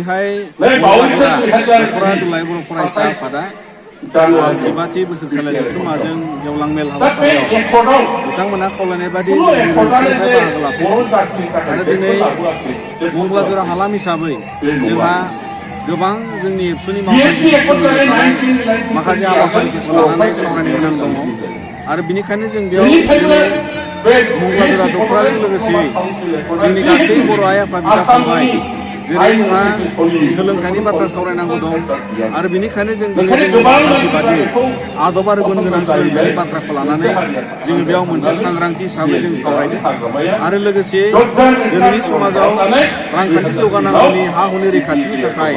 दिनैहाय दखरा दुलाय बर' फरायसा आफादा 15थि बोसोर सालाय जथुम्माजों गेवलां मेल हाबाफारियाव बिथांमोना खावलायनाय बादि बाहागो लाफैदों आरो दिनै मंगलाजरा हालाम हिसाबै जोंहा गोबां जोंनि एबसुनि मावथांखिजों सोमोन्दो थानाय माखासे हाबाफारिफोरखौ लानानै सावरायनो गोनां दङ आरो बिनिखायनो जों बेयाव दिनै मंगलाजरा दखराजों लोगोसे जोंनि गासै बर' आइ आफा बिदा फंबाय जेरै जोंहा सोलोंथाइनि बाथ्रा सावरायनांगौ दं आरो बिनिखायनो जों दिनै जोंनि माखासे बादि आदब आरो गुन गोनां सोलोंथाइनि बाथ्राखौ लानानै जोङो बेयाव मोनसे सांग्रांथि हिसाबै जों सावरायदों आरो लोगोसे दिनैनि समाजाव रांखान्थि जौगानांगौनि हा हुनि रैखाथिनि थाखाय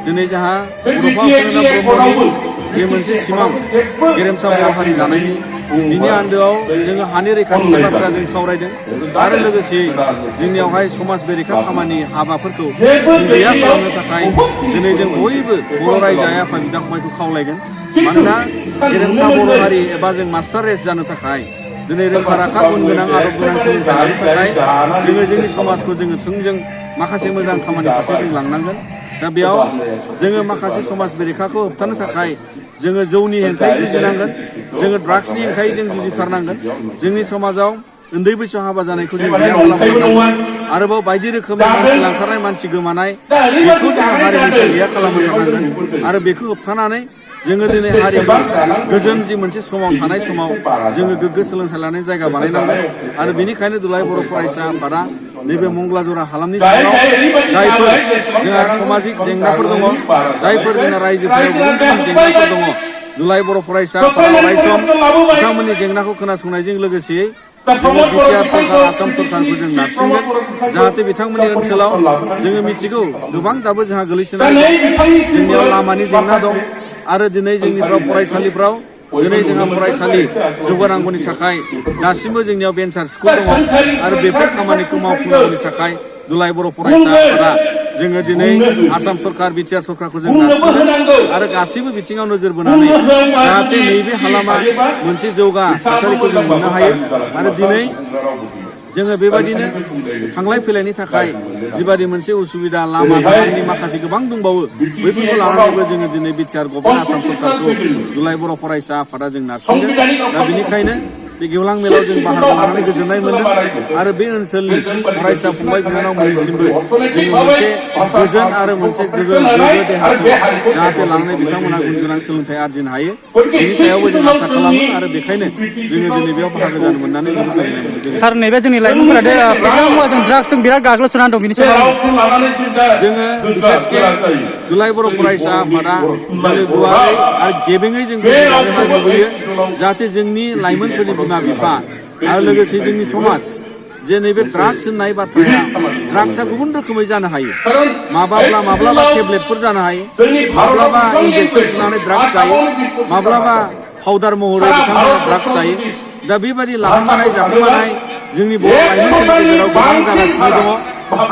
दिनै जोंहा बड'फा उपेन्द्रनाथ ब्रह्मनि जे मोनसे सिमां गेरेमसा बर' हारि दानायनि बिनि आन्दोआव जोङो हानि रैखाथिनि बाथ्रा जों सावरायदों आरो लोगोसे जोंनियावहाय समाज बेरेखा खामानि हाबाफोरखौ गैया खालामनो थाखाय दिनै जों बयबो बर' रायजो आइ आफा बिदा फंबायखौ खावलायगोन मानोना गेरेमसा बर' हारि एबा जों मास्टार रेस जानो थाखाय दिनै रोंखा राखा गुन गोनां आदब गोनां सोलोंथाइनि थाखाय जोङो जोंनि समाजखौ जोङो थोंजों माखासे मोजां खामानि फारसे जों लांनांगोन दा बेयाव जोङो माखासे समाज बेरेखाखौ होबथानो थाखाय जोङो जौनि हेंथायै जुजिनांगोन जोङो ड्राग्सनि हेंथायै जों जुजिथारनांगोन जोंनि समाजाव उन्दै बैसोआव हाबा जानायखौ जों गैया खालामथारनांगोन आरोबाव बायदि रोखोमनि मानसि लांखारनाय मानसि गोमानाय बेखौ जोङो हारिनिफ्राय गैया खालामथारनांगोन आरो बेखौ होबथानानै जोङो दिनै हारिखौ गोजोन जि मोनसे समाव थानाय समाव जोङो गोग्गो सोलोंथाइ लानायनि जायगा बानायनांगोन आरो बेनिखायनो दुलाराय बर' फरायसा आफादा नैबे मंगलाजरा हालामनि सिङाव जायफोर जोंहा समाजिक जेंनाफोर दङ जायफोर जोंहा रायजोफोराव गुबुन गुबुन जेंनाफोर दङ दुलाराय बर' फरायसा आफादा अरायसम बिथांमोननि जेंनाखौ खोनासंनायजों लोगोसे जोङो बिटिआर सरकार आसाम सरकारखौ जों नारसिनगोन जाहाथे बिथांमोननि ओनसोलाव जोङो मिथिगौ गोबां दाबो जोंहा गोलैसोनाय दं जोंनियाव लामानि जेंना दं आरो दिनै जोंनिफ्राव फरायसालिफ्राव दिनै जोंहा फरायसालि जौगानांगौनि थाखाय दासिमबो जोंनियाव भेन्सार स्कुल दङ आरो बेफोर खामानिखौ मावफुंनांगौनि थाखाय दुलाराय बर' फरायसा आफादा जोङो दिनै आसाम सरकार बिटिआर सरकारखौ जों नारसिनगोन आरो गासैबो बिथिङाव नोजोर बोनानै जाहाथे नैबे हालामा मोनसे जौगा थासारिखौ जों मोननो हायो आरो दिनै जोङो बेबायदिनो थांलाय फैलायनि थाखाय जिबादि मोनसे उसुबिदा लामा दालांनि माखासे गोबां दंबावो बैफोरखौ लानानैबो जोङो दिनै बिटिआर गभर्नमेन्ट आसाम सरकारखौ दुलाराय बर' फरायसा आफादा जों नारसिनगोन दा बेनिखायनो बे गेवलां मेलाव जों बाहागो लानानै गोजोननाय मोन्दों आरो बे ओनसोलनि फरायसा फंबाय बिनानावमोननिसिमबो जोङो मोनसे गोजोन आरो मोनसे गोग्गो देहाखौ जाहाथे लानानै बिथांमोना गुन गोनां सोलोंथाइ आरजिनो हायो बेनि सायावबो जों आसा खालामो आरो बेखायनो जोङो दिनै बेयाव बाहागो जानो मोननानै जोबोद गोजोननाय मोनदों सार नैबे जोंनि लाइमोनफोरा जों ड्राग्सजों बिराद गाग्लोबसोनानै दं बिनि सायाव जोङो बिसेसके दुलाराय बर' फरायसा आफादा जोङो गुवारै आरो गेबेङै जों बुजिनो लुबैयो जाहाथे जोंनि लाइमोनफोरनि बिमा बिफा आरो लोगोसे जोंनि समाज जे नैबे ड्राग्स होननाय बाथ्राया ड्राग्सआ गुबुन रोखोमै जानो हायो माब्लाबा टेब्लेटफोर जानो हायो माब्लाबा इन्जेक्सन थुनानै ड्राग्स जायो माब्लाबा पाउडार महरै बिथांमोना ड्राग्स जायो दा बेबायदि लाखुमानाय जाखुमानाय जोंनि बर' लाइमोनफोरनि गेजेराव गोबां जागासिनो दङ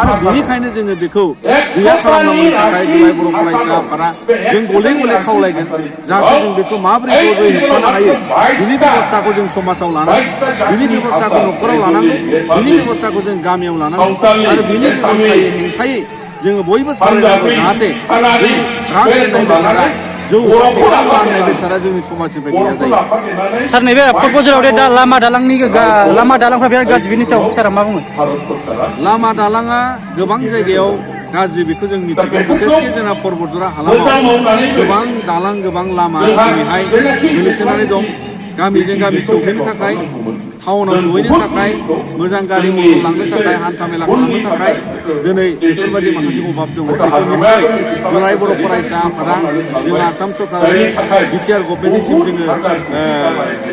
आरो बेनिखायनो जोङो बेखौ गैया खालामनांगौनि थाखाय दुलाराय बर' फरायसा आफादा जों गले गले खावलायगोन जाहाथे जों बेखौ माबोरै ज'यै होबथानो हायो बिनि बेब'स्थाखौ जों समाजाव लानांगौ बिनि बेब'स्थाखौ न'खराव लानांगौ बिनि बेब'स्थाखौ जों गामियाव लानांगौ आरो बिनि बेब'स्थायै हेंथायै जोङो बयबो सावरायनांगौ जाहाथे बे ड्राग्स होननाय बेसादा जौ फेग्रा मुवा होननाय बेसादा जोंनि समाजनिफ्राय गैया जायो सार नैबे क'क्राझाराव दा लामा दालांफ्रा बिराद गाज्रि बिनि सायाव सारा मा बुङो लामा दालाङा गोबां जायगायाव गाज्रि बेखौ जों मिथिगौ बिसेसके जोंना परबतजरा हालामाव गोबां दालां गोबां लामा दिनैहाय गोलैसोनानै दं गामिजों गामि सौहैनो थाखाय टाउनाव सहैनो थाखाय मोजां गारि मटर लांनो थाखाय हान्था मेला खालामनो थाखाय दिनै बेफोरबायदि माखासे अभाब दङ बेखौ निस्सय दुलाराय बर' फरायसा आफादा जों आसाम सरकारनि बिटिआर गभर्नमेन्टनिसिम जोङो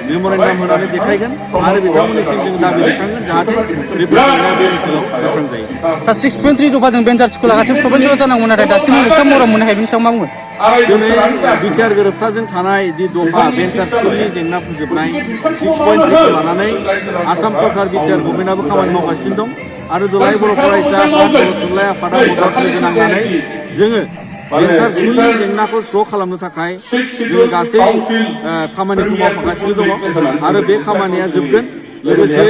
मेम'रेन्डाम होनानै देखायगोन आरो बिथांमोननिसिम जों दाबि दैखांगोन जाहाथे बेफोर जेंनाया बे ओनसोलाव बोस्रांजायो सार 6.3 दफाजों भेन्सार स्कुला गासैबो प्रभिन्सियेल जानांगौमोन नाथाय दासिमबो मोगथां महराव मोननो हायो बिनि सायाव मा बुङो दिनै बिटिआर गोरोबथाजों थानाय जि दफा भेन्सार स्कुलनि जेंना फोजोबनाय 6.3 लानानै आसाम सरकार बिटिआर गभर्नमेन्टआबो खामानि मावगासिनो दं आरो दुलाराय बर' फरायसा आफाद बर' थुनलाइ आफादा मदद लोगो नांनानै जोङो भेन्सार स्कुलनि जेंनाखौ स्र' खालामनो थाखाय जोङो गासै खामानिखौ मावफागासिनो दङ आरो बे खामानिया जोबगोन लोगोसे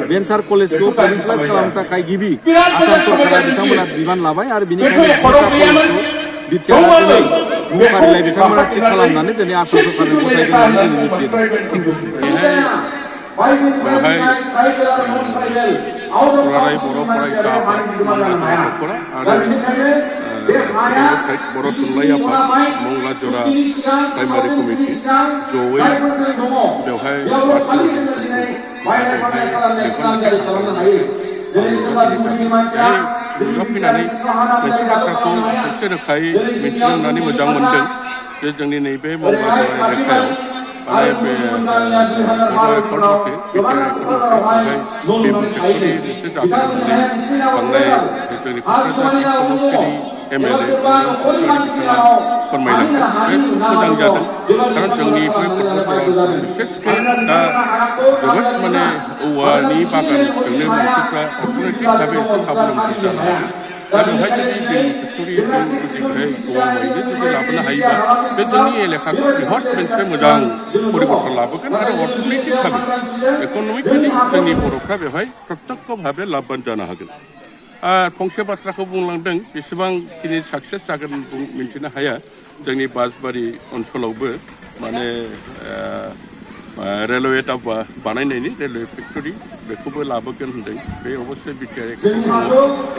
भेन्सार कलेजखौ प्रभिन्सियेलाइज खालामनो थाखाय गिबि आसाम सरकारा बिथांमोना बिबान लाबाय आरो बिनिखायनो कलेजखौ बिटिआरआ दिनै मुं फारिलाइ बिथांमोना थिग खालामनानै दिनै आसाम सरकारनो गथायदों होननानै जों मिथियो बेवहाय दुलाराय बर' फरायसा आफाद न'खरा आरो बर' थुनलाइ आफाद मंलाजरा प्राइमारि कमिटि जयै बेवहाय फैनानै मोनसे बाथ्राखौ एसे रोखायै मिथिनो मोननानै मोजां मोनदों जे जोंनि नैबे मंलाजरा एलेकायाव माने बे बर' रेकर्ड मथे बेबो फेक्टरि मोनसे जाथों होननानै थांनाय जोंनि क'क्राझार समष्टिनि MLA बिथाङा फोरमायलांदों बे खुब मोजां जादों खारन जोंनि बे क'क्राझाराव बिसेसके दा जोबोद माने औवानि बागानजोंनो मानसिफ्रा अर्थनैतिक भाबै एसे साबलम्बी जानो हायो दा बेवहाय जुदि दै फेक्टरिखौ जुदिहाय गोबाङैनो जुदि लाबोनो हायोबा बे जोंनि एलेकाखौ बिराद मोनसे मोजां परिबर्तन लाबोगोन आरो अर्थनैतिक भाबै इक'नमिकेलि जोंनि बर'फ्रा बेवहाय प्रत्यक्ष भाबै लाभबान जानो हागोन फंसे बाथ्राखौ बुंलांदों बेसेबांखिनि साक्सेस जागोन मिन्थिनो हाया जोंनि बासबारि ओनसोलावबो माने रेलवे डाब्बा बानायनायनि रेलवे फेक्टरि बेखौबो लाबोगोन होनदों बे अबस्से बिटिआर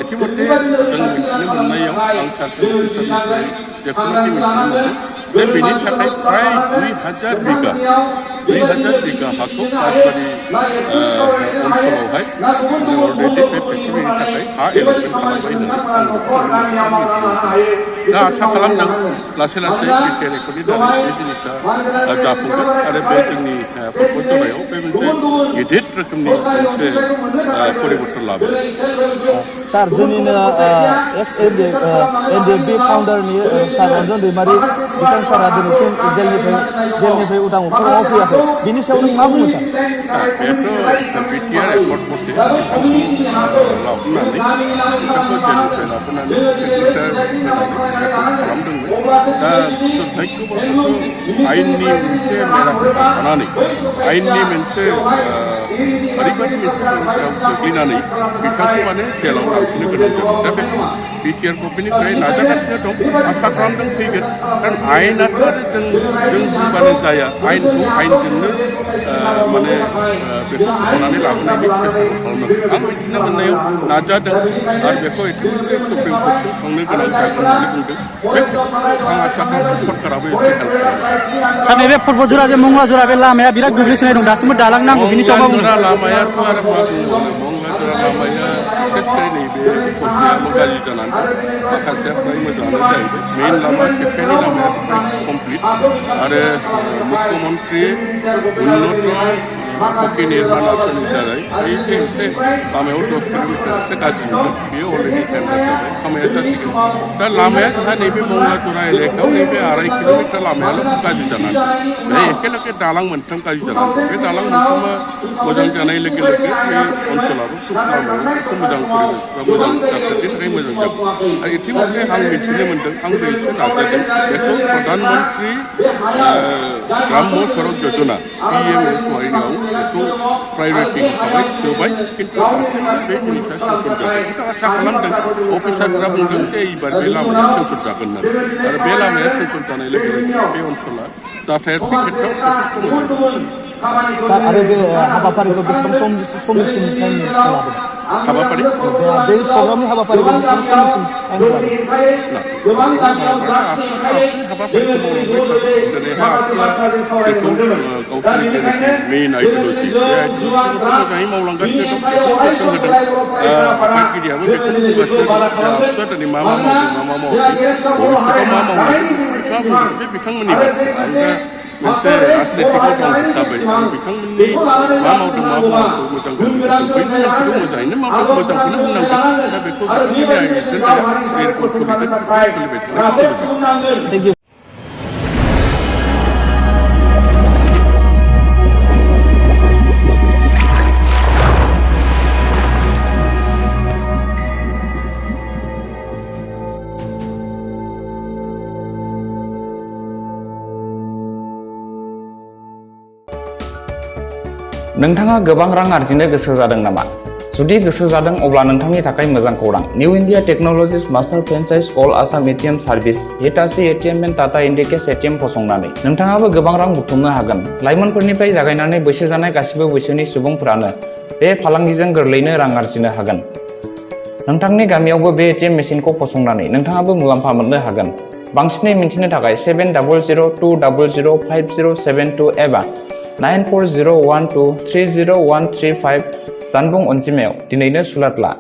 इतिमध्य जों मिथिनो मोननायाव आं सार्टिफिकेसननिफ्राय जेखुनुखि मिथिनो मोनदों जे बेनि थाखाय फ्राय 2000 बिघा हाखौ बासबारि ओनसोलावहाय अलरेडि बे फेक्टरिनि थाखाय हा एलटमेन्ट खालामबाय होननानै दा आसा खालामदों लासै लासै बिटिआर एकर्डनि दारै बे जिनिसा जाफुंगोन आरो बे जोंनि क'क्राझाराव बे मोनसे गिदिर रोखोमनि मोनसे परिबर्तन लाबोगोन सार जोंनिनो एक्स एनडिएफबि फाउन्डारनि सार रन्जन दैमारि बिथां सारा दिनैसिम जेलनिफ्राय उदां अख्राङाव फैयाखै बिनि सायाव नों मा बुङो सार बेथ' बिटिआर एकर्ड मथे लाबोनानै जेलनिफ्राय लाबोनानै खालामदोंमोन दा दुर्भाग्यबशत आयेननि मोनसे बेराखौ थानानै आयेननि मोनसे ओरैबायदि मोनसे गोग्लैनानै बिथांखौ माने जेलाव लांफिननो गोनां जादों दा बेखौ बिटिआर गभर्नमेन्टनिफ्राय नाजागासिनो दं आसा खालामदों फैगोन खारन आयेनाथ' आरो जों बुंबानो जाया आयेनखौ आयेनजोंनो माने बेखौ फोसावनानै लाबोनायनि सेस्टाखौ खालामनांगोन आं मिथिनो मोननायाव नाजादों आरो बेखौ एखेबारे सुप्रिम कर्टसिम थांनो गोनां जागोन होननानै बुंदों बे आं आसा खालामो सरकाराबो एसे हेल्प खालामो सार नैबे फुटबलजरा जे मंलाजरा बे लामाया बिराद गोग्लैसोनाय दं दासिमबो दालां नांगौ बिनि सायाव मा बुङो लामायाथ' आरो मा बुंनो मंलाजरा लामाया बिसेसकै नैबे ससेयाल' गाज्रि जानानै दं माखासेया फ्राय मोजाङानो जाहैबाय मेइन लामा खेबसेनि लामाया फ्राय कमप्लिट आरो मुख्यमन्त्रि उन्नत सखि निर्माण आसननि दारै बे एसे लामायाव 10 किल'मिटारसो गाज्रि नुदों बेयो अलरेडि टेन्डार जाबाय खामानिया जासिगोन दा लामाया जोंहा नैबे मंलाजरा एलेकायाव नैबे 2.5 किल'मिटार लामायाल' गाज्रि जानानै दं बेहाय एखेलगे दालां मोनथाम गाज्रि जानानै दं बे दालां मोनथामा मोजां जानाय लोगो लोगो बे ओनसोलाबो खुब लामायाव एसे मोजां परिबेसफ्रा मोजां जागोननि थाखाय मोजां जागोन आरो इतिमध्य आं मिथिनो मोनदों आंबो एसे नाजादों बेखौ प्रधानमन्त्रि ग्राम्य सड़क योजना PMSYआव बेखौ प्रायरिटि हिसाबै सोबाय खिन्थु दासिमबो बे जिनिसा सेंसन जादों खिन्थु आसा खालामदों अफिसारफ्रा बुंदों जे एबार बे लामाया सेंसन जागोन होननानै आरो बे लामाया सेंसन जानाय लोगो लोगो बे ओनसोला जाथायातनि खेथ्रआव जथेस्थ' मोजां सार आरो बे हाबाफारिखौ बेसेबां समनिसिम टाइम लादों हाबाफारि बे प्रग्रामनि हाबाफारिखौ बेसेबां समनिसिम टाइम लादों हाबाफारिखौ मावलांबाय दिनैहाय बेखौ गावसोरनि जेनाखि मेइन आइडिय'लजि बे आइडिय'लजिखौ मोजाङै मावलांगासिनो दं बेखौ बोसोन होदों आफादगिरियाबो बेखौनो बुंगासिनो दं आफसुआ दिनै मा मावदों मा मावाखै भबिष्यतआव मा मावनांगोन बिथाङा बुंदों बे बिथांमोननि बाथ्रा आं दा मोनसे राजनितिकआव दं हिसाबै आं बिथांमोननि मा मावदों मा मावाखै मोजां गाज्रिखौ बयबो मानसिखौ मोजाङैनो मावदों मोजांखौनो बुंनांगोन दा बेखौ बिथांमोननि एजेन्डाया जेरखम सोलिदों सोलिबाय थानाय नोंथाङा गोबां रां आरजिनो गोसो जादों नामा? जुदि गोसो जादों अब्ला नोंथांनि थाखाय मोजां खौरां। New India technologies master franchise all Assam ATM service Hitachi ATM and Tata Indicash ATM फसंनानै नोंथाङाबो गोबां रां बुथुमनो हागोन। लाइमोनफोरनिफ्राय जागायनानै बैसो जानाय गासिबो बैसोनि सुबुंफोरानो बे फालांगिजों गोरलैयैनो रां आरजिनो हागोन। नोंथांनि गामियावबो बे एटिएम मेसिनखौ फसंनानै नोंथाङाबो मुलाम्फा मोननो हागोन। बांसिनै मिन्थिनो थाखाय 7002005072 एबा 9401230135 जानबुं अनजिमायाव दिनैनो सुलाद ला।